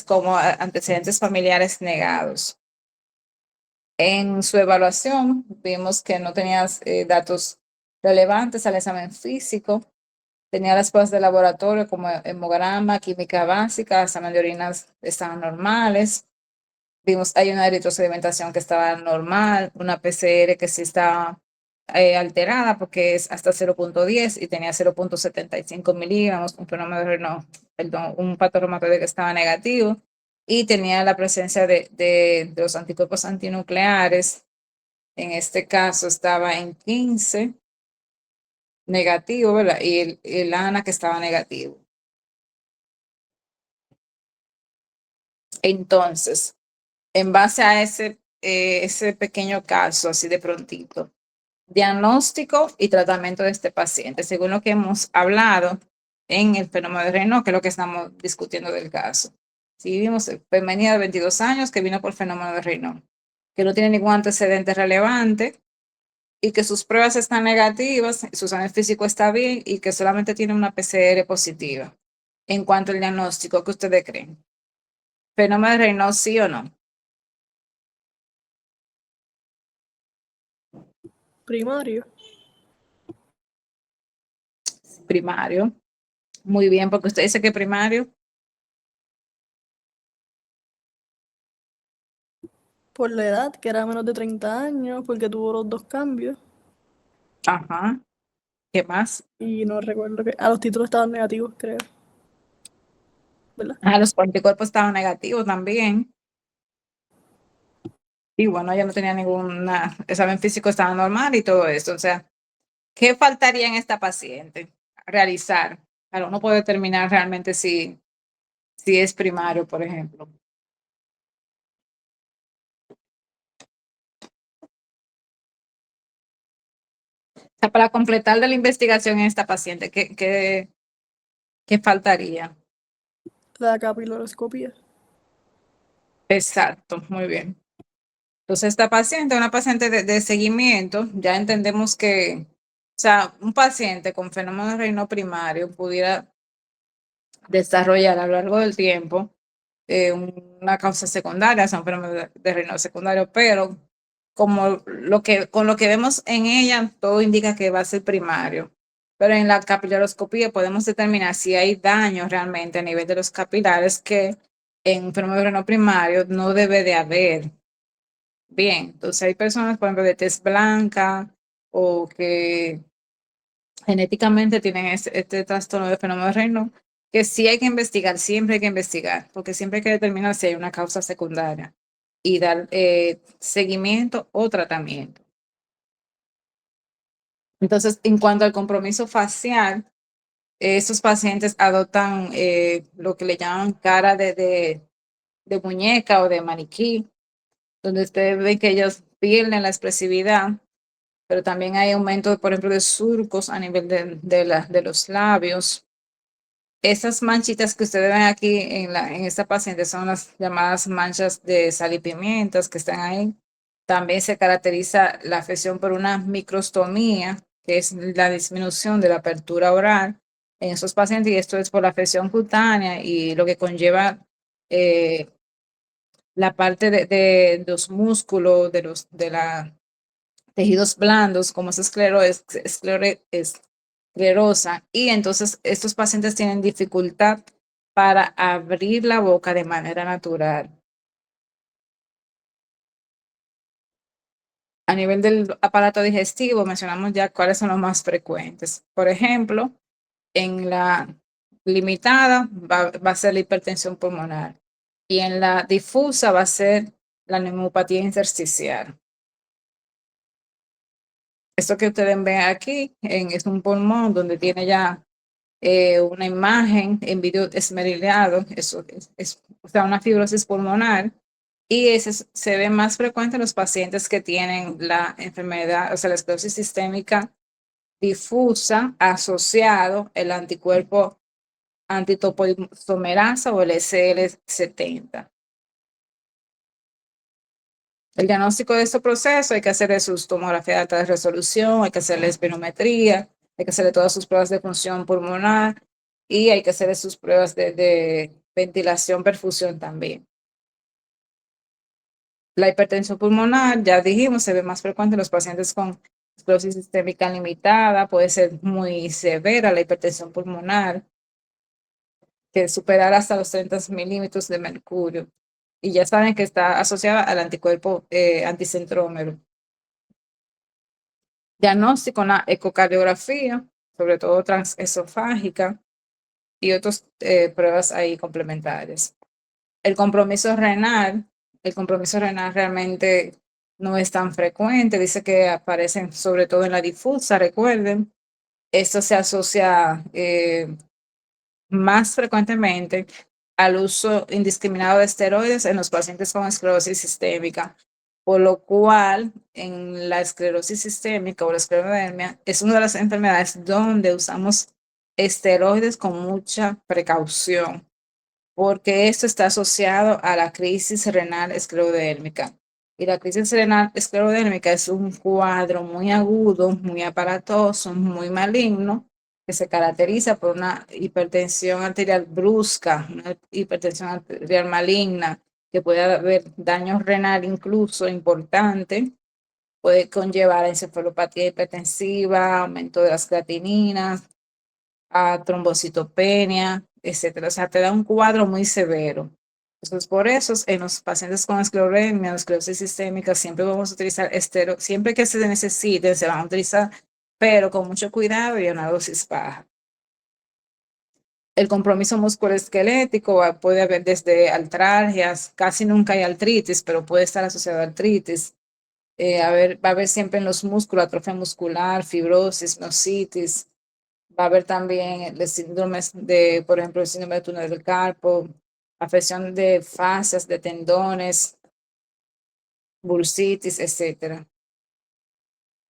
como antecedentes familiares negados. En su evaluación vimos que no tenía datos relevantes al examen físico, tenía las pruebas de laboratorio como hemograma, química básica, examen de orinas estaban normales. Vimos, hay una eritrosedimentación que estaba normal, una PCR que sí estaba alterada porque es hasta 0.10 y tenía 0.75 miligramos, un fenómeno de Raynaud, perdón, un patorreumatoide que estaba negativo y tenía la presencia de los anticuerpos antinucleares. En este caso estaba en 15 negativo, ¿verdad? Y el ANA que estaba negativo. Entonces, en base a ese pequeño caso, así de prontito, diagnóstico y tratamiento de este paciente, según lo que hemos hablado en el fenómeno de Raynaud, que es lo que estamos discutiendo del caso. Si vimos femenina de 22 años que vino por fenómeno de Raynaud, que no tiene ningún antecedente relevante y que sus pruebas están negativas, su examen físico está bien y que solamente tiene una PCR positiva. En cuanto al diagnóstico, ¿qué ustedes creen? ¿Fenómeno de Raynaud sí o no? Primario. Primario. Muy bien, porque usted dice que primario. Por la edad, que era menos de 30 años, porque tuvo los dos cambios. Ajá. ¿Qué más? Y no recuerdo que. A los títulos estaban negativos, creo. ¿Verdad? Ah, los anticuerpos estaban negativos también. Y bueno, ella no tenía ningún examen físico, estaba normal y todo eso. O sea, ¿qué faltaría en esta paciente realizar? Para uno puede determinar realmente si es primario, por ejemplo. O sea, para completar de la investigación en esta paciente, ¿qué faltaría? La capilaroscopia. Exacto, muy bien. Entonces, esta paciente, una paciente de seguimiento, ya entendemos que, o sea, un paciente con fenómeno de Raynaud primario pudiera desarrollar a lo largo del tiempo una causa secundaria, o sea, un fenómeno de Raynaud secundario, pero con lo que vemos en ella, todo indica que va a ser primario. Pero en la capilaroscopía podemos determinar si hay daño realmente a nivel de los capilares que en un fenómeno de Raynaud primario no debe de haber. Bien, entonces hay personas, por ejemplo, de tez blanca o que genéticamente tienen este trastorno de fenómeno de Raynaud, que sí hay que investigar, siempre hay que investigar, porque siempre hay que determinar si hay una causa secundaria y dar seguimiento o tratamiento. Entonces, en cuanto al compromiso facial, estos pacientes adoptan lo que le llaman cara de muñeca o de maniquí, donde ustedes ven que ellos pierden la expresividad, pero también hay aumento, por ejemplo, de surcos a nivel de los labios. Esas manchitas que ustedes ven aquí en esta paciente son las llamadas manchas de sal y pimientas que están ahí. También se caracteriza la afección por una microstomía, que es la disminución de la apertura oral en esos pacientes, y esto es por la afección cutánea y lo que conlleva eh, la parte de los músculos, de la tejidos blandos, como es esclerosa, y entonces estos pacientes tienen dificultad para abrir la boca de manera natural. A nivel del aparato digestivo, mencionamos ya cuáles son los más frecuentes. Por ejemplo, en la limitada va a ser la hipertensión pulmonar y en la difusa va a ser la neumopatía intersticial. Esto que ustedes ven aquí es un pulmón donde tiene ya una imagen en video esmerilado, eso o sea, una fibrosis pulmonar, y ese se ve más frecuente en los pacientes que tienen la enfermedad, o sea, la esclerosis sistémica difusa asociado el anticuerpo antitopoisomerasa o el SL70. El diagnóstico de este proceso hay que hacerle sus tomografías de alta resolución, hay que hacerle espirometría, hay que hacerle todas sus pruebas de función pulmonar y hay que hacerle sus pruebas de ventilación, perfusión también. La hipertensión pulmonar, ya dijimos, se ve más frecuente en los pacientes con esclerosis sistémica limitada, puede ser muy severa la hipertensión pulmonar, que superar hasta los 30 milímetros de mercurio. Y ya saben que está asociada al anticuerpo anticentrómero. Diagnóstico, una ecocardiografía, sobre todo transesofágica, y otras pruebas ahí complementarias. El compromiso renal realmente no es tan frecuente, dice que aparecen sobre todo en la difusa, recuerden. Esto se asocia más frecuentemente al uso indiscriminado de esteroides en los pacientes con esclerosis sistémica, por lo cual en la esclerosis sistémica o la esclerodermia es una de las enfermedades donde usamos esteroides con mucha precaución, porque esto está asociado a la crisis renal esclerodérmica. Y la crisis renal esclerodérmica es un cuadro muy agudo, muy aparatoso, muy maligno, que se caracteriza por una hipertensión arterial brusca, una hipertensión arterial maligna, que puede haber daño renal incluso importante, puede conllevar a encefalopatía hipertensiva, aumento de las creatininas, a trombocitopenia, etcétera. O sea, te da un cuadro muy severo. Entonces, por eso, en los pacientes con esclerodermia o esclerosis sistémica, siempre vamos a utilizar siempre que se necesite, se van a utilizar, pero con mucho cuidado y a una dosis baja. El compromiso musculoesquelético puede haber desde artralgias, casi nunca hay artritis, pero puede estar asociado a artritis. Va a haber siempre en los músculos atrofia muscular, fibrosis, nocitis. Va a haber también el síndrome de, por ejemplo, el síndrome de túnel del carpo, afección de fascias, de tendones, bursitis, etcétera.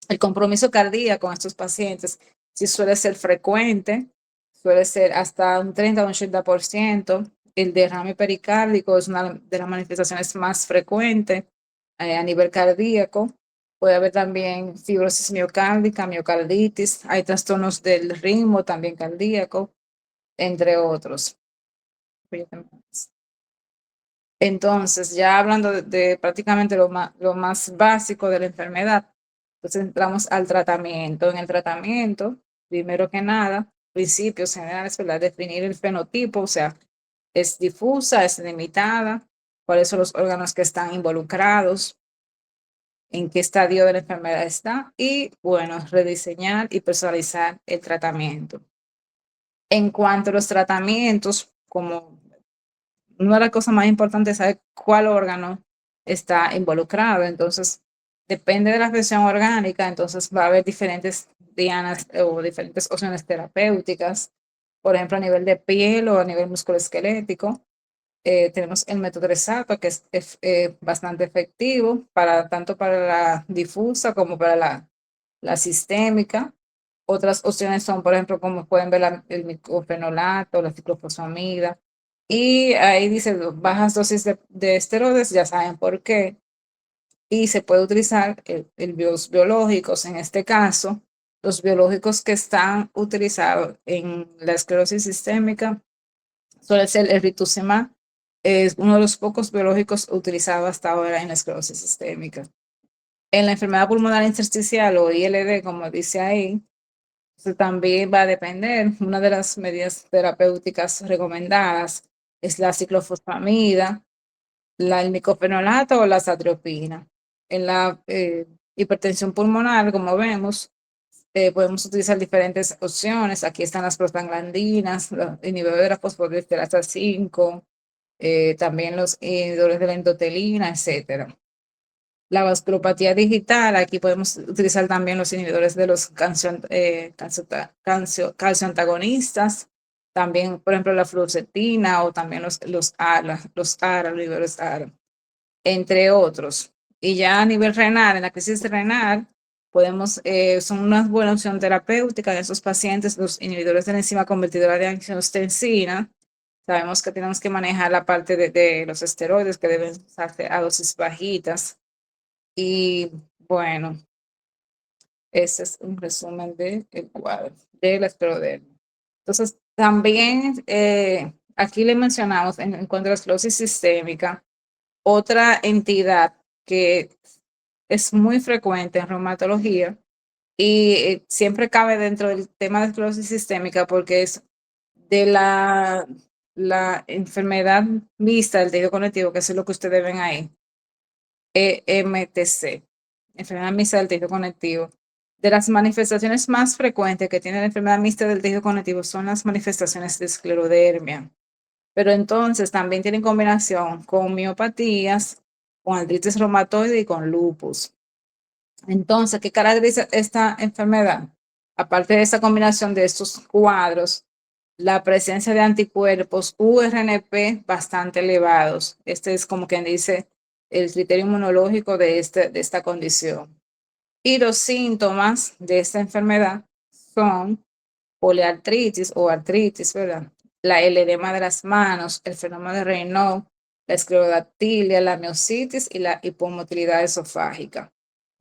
El compromiso cardíaco con estos pacientes sí suele ser frecuente, suele ser hasta un 30 o un 80%. El derrame pericárdico es una de las manifestaciones más frecuentes a nivel cardíaco. Puede haber también fibrosis miocárdica, miocarditis, hay trastornos del ritmo también cardíaco, entre otros. Entonces, ya hablando de prácticamente lo más básico de la enfermedad, entonces entramos al tratamiento. En el tratamiento, primero que nada, principios generales, ¿verdad? Definir el fenotipo, o sea, es difusa, es limitada, cuáles son los órganos que están involucrados, en qué estadio de la enfermedad está y, bueno, rediseñar y personalizar el tratamiento. En cuanto a los tratamientos, como una de las cosas más importantes es saber cuál órgano está involucrado. Entonces, depende de la presión orgánica, entonces va a haber diferentes dianas o diferentes opciones terapéuticas, por ejemplo, a nivel de piel o a nivel musculoesquelético. Tenemos el metotrexato, que es bastante efectivo para tanto para la difusa como para la sistémica. Otras opciones son, por ejemplo, como pueden ver, el micofenolato, la ciclofosfamida. Y ahí dice bajas dosis de esteroides, ya saben por qué. Y se puede utilizar los biológicos, en este caso, los biológicos que están utilizados en la esclerosis sistémica suele ser el rituximab, es uno de los pocos biológicos utilizados hasta ahora en la esclerosis sistémica. En la enfermedad pulmonar intersticial o ILD, como dice ahí, eso también va a depender. Una de las medidas terapéuticas recomendadas es la ciclofosfamida, el micofenolato o la azathioprina. En la hipertensión pulmonar, como vemos, podemos utilizar diferentes opciones. Aquí están las prostaglandinas, los inhibidores de la fosfodiesterasa 5, también los inhibidores de la endotelina, etcétera. La vasculopatía digital, aquí podemos utilizar también los inhibidores de los calcio antagonistas, también, por ejemplo, la fluoxetina o también los ARA, los inhibidores ARA, entre otros. Y ya a nivel renal, en la crisis renal, son una buena opción terapéutica en esos pacientes, los inhibidores de la enzima convertidora de angiotensina. Sabemos que tenemos que manejar la parte de los esteroides que deben usarse a dosis bajitas. Y bueno, ese es un resumen del cuadro de la esclerodermia. Entonces, también aquí le mencionamos en cuanto a la esclerosis sistémica, otra entidad que es muy frecuente en reumatología y siempre cabe dentro del tema de esclerosis sistémica porque es de la enfermedad mixta del tejido conectivo, que es lo que ustedes ven ahí, EMTC, enfermedad mixta del tejido conectivo. De las manifestaciones más frecuentes que tiene la enfermedad mixta del tejido conectivo son las manifestaciones de esclerodermia, pero entonces también tienen combinación con miopatías, con artritis reumatoide y con lupus. Entonces, ¿qué caracteriza esta enfermedad? Aparte de esa combinación de estos cuadros, la presencia de anticuerpos URNP bastante elevados. Este es como quien dice el criterio inmunológico de esta condición. Y los síntomas de esta enfermedad son poliartritis o artritis, ¿verdad? El edema de las manos, el fenómeno de Raynaud, la esclerodactilia, la miositis y la hipomotilidad esofágica.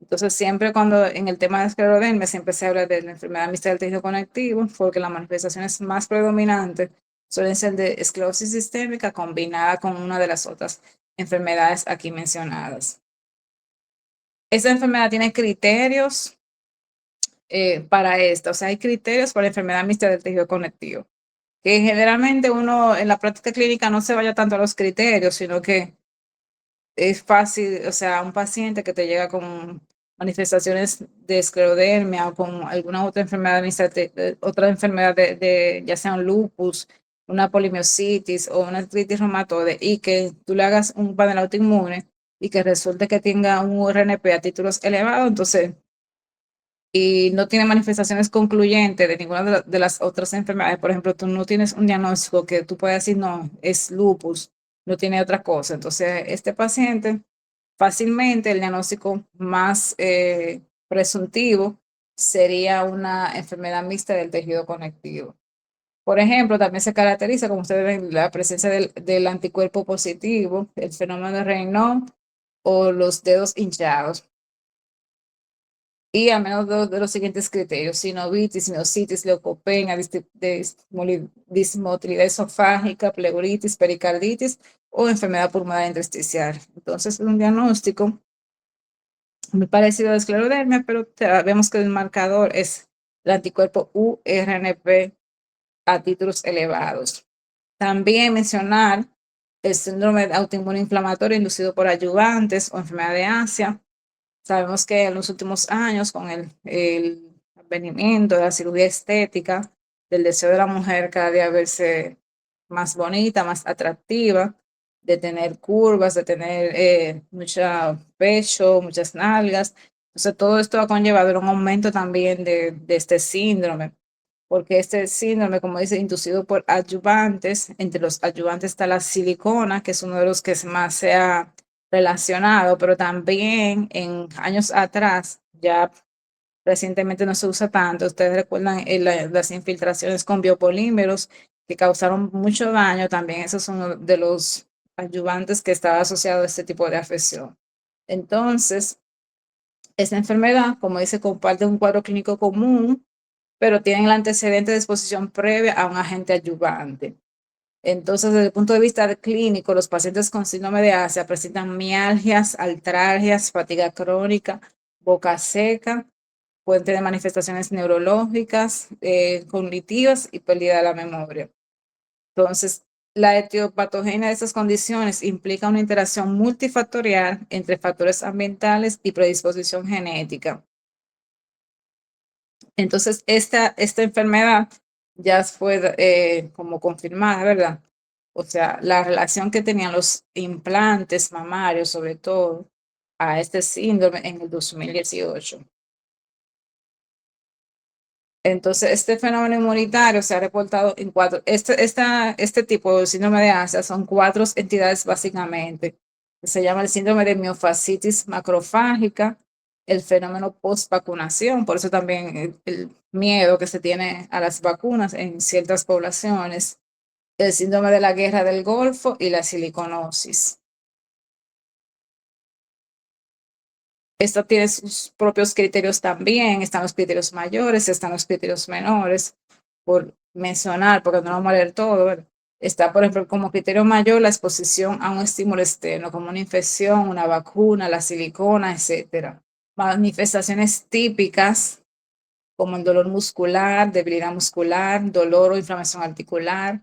Entonces, siempre cuando en el tema de esclerodermia siempre se habla de la enfermedad mixta del tejido conectivo, porque las manifestaciones más predominantes suelen ser de esclerosis sistémica combinada con una de las otras enfermedades aquí mencionadas. Esta enfermedad tiene criterios para esto, o sea, hay criterios para la enfermedad mixta del tejido conectivo, que generalmente uno en la práctica clínica no se vaya tanto a los criterios, sino que es fácil, o sea, un paciente que te llega con manifestaciones de esclerodermia o con alguna otra enfermedad, otra enfermedad ya sea un lupus, una polimiositis o una artritis reumatoide, y que tú le hagas un panel autoinmune y que resulte que tenga un URNP a títulos elevados, entonces, y no tiene manifestaciones concluyentes de ninguna de las otras enfermedades. Por ejemplo, tú no tienes un diagnóstico que tú puedas decir, no, es lupus, no tiene otra cosa. Entonces, este paciente, fácilmente el diagnóstico más presuntivo sería una enfermedad mixta del tejido conectivo. Por ejemplo, también se caracteriza, como ustedes ven, la presencia del anticuerpo positivo, el fenómeno de Raynaud o los dedos hinchados. Y a menos de los siguientes criterios: sinovitis, miositis, leucopenia, dismotilidad esofágica, pleuritis, pericarditis o enfermedad pulmonar intersticial. Entonces, es un diagnóstico muy parecido a la esclerodermia, pero vemos que el marcador es el anticuerpo URNP a títulos elevados. También mencionar el síndrome autoinmune inflamatorio inducido por adyuvantes o enfermedad de Asia. Sabemos que en los últimos años, con el advenimiento de la cirugía estética, del deseo de la mujer cada día verse más bonita, más atractiva, de tener curvas, de tener mucho pecho, muchas nalgas. Entonces, todo esto ha conllevado un aumento también de este síndrome, porque este síndrome, como dice, inducido por adyuvantes. Entre los adyuvantes está la silicona, que es uno de los que más se ha relacionado, pero también en años atrás, ya recientemente no se usa tanto. Ustedes recuerdan las infiltraciones con biopolímeros que causaron mucho daño. También esos son uno de los ayudantes que estaba asociado a este tipo de afección. Entonces, esta enfermedad, como dice, comparte un cuadro clínico común, pero tienen el antecedente de exposición previa a un agente adyuvante. Entonces, desde el punto de vista clínico, los pacientes con síndrome de Asia presentan mialgias, artralgias, fatiga crónica, boca seca, pueden tener manifestaciones neurológicas, cognitivas y pérdida de la memoria. Entonces, la etiopatogenia de estas condiciones implica una interacción multifactorial entre factores ambientales y predisposición genética. Entonces, esta enfermedad ya fue como confirmada, ¿verdad? O sea, la relación que tenían los implantes mamarios, sobre todo, a este síndrome en el 2018. Entonces, este fenómeno inmunitario se ha reportado en cuatro. Este tipo de síndrome de Asia son cuatro entidades básicamente. Se llama el síndrome de miofascitis macrofágica, el fenómeno post-vacunación, por eso también el miedo que se tiene a las vacunas en ciertas poblaciones, el síndrome de la guerra del Golfo y la siliconosis. Esto tiene sus propios criterios también, están los criterios mayores, están los criterios menores, por mencionar, porque no vamos a leer todo, ¿verdad? Está, por ejemplo, como criterio mayor la exposición a un estímulo externo, como una infección, una vacuna, la silicona, etcétera. Manifestaciones típicas, como el dolor muscular, debilidad muscular, dolor o inflamación articular,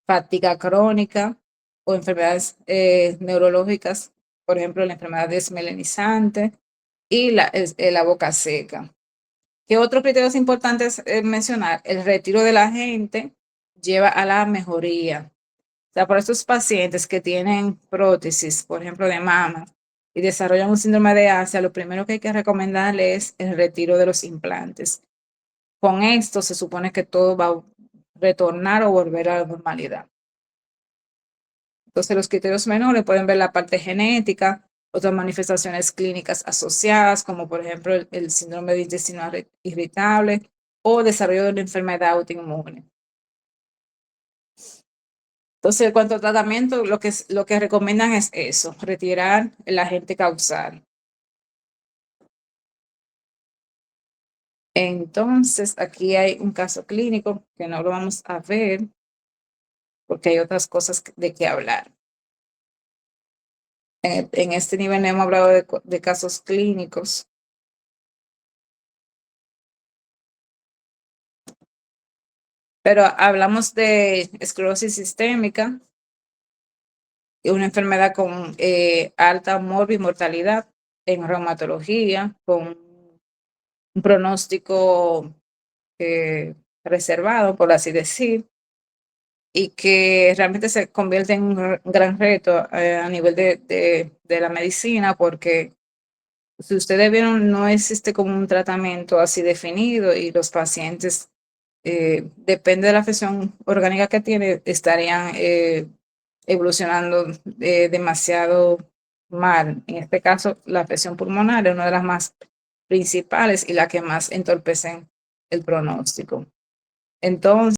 fatiga crónica o enfermedades neurológicas, por ejemplo, la enfermedad desmelenizante y la boca seca. ¿Qué otros criterios importantes mencionar? El retiro de la agente lleva a la mejoría. O sea, por estos pacientes que tienen prótesis, por ejemplo, de mama, y desarrollan un síndrome de Asia, lo primero que hay que recomendarles es el retiro de los implantes. Con esto se supone que todo va a retornar o volver a la normalidad. Entonces, los criterios menores pueden ver la parte genética, otras manifestaciones clínicas asociadas, como por ejemplo el síndrome de intestino irritable o desarrollo de una enfermedad autoinmune. Entonces, en cuanto a tratamiento, lo que recomiendan es eso, retirar el agente causal. Entonces, aquí hay un caso clínico que no lo vamos a ver porque hay otras cosas de qué hablar. En este nivel no hemos hablado de casos clínicos. Pero hablamos de esclerosis sistémica, una enfermedad con alta mortalidad en reumatología, con un pronóstico reservado, por así decir, y que realmente se convierte en un gran reto a nivel de la medicina, porque si ustedes vieron, no existe como un tratamiento así definido y los pacientes, depende de la afección orgánica que tiene, estarían evolucionando demasiado mal. En este caso, la afección pulmonar es una de las más principales y la que más entorpecen el pronóstico. Entonces,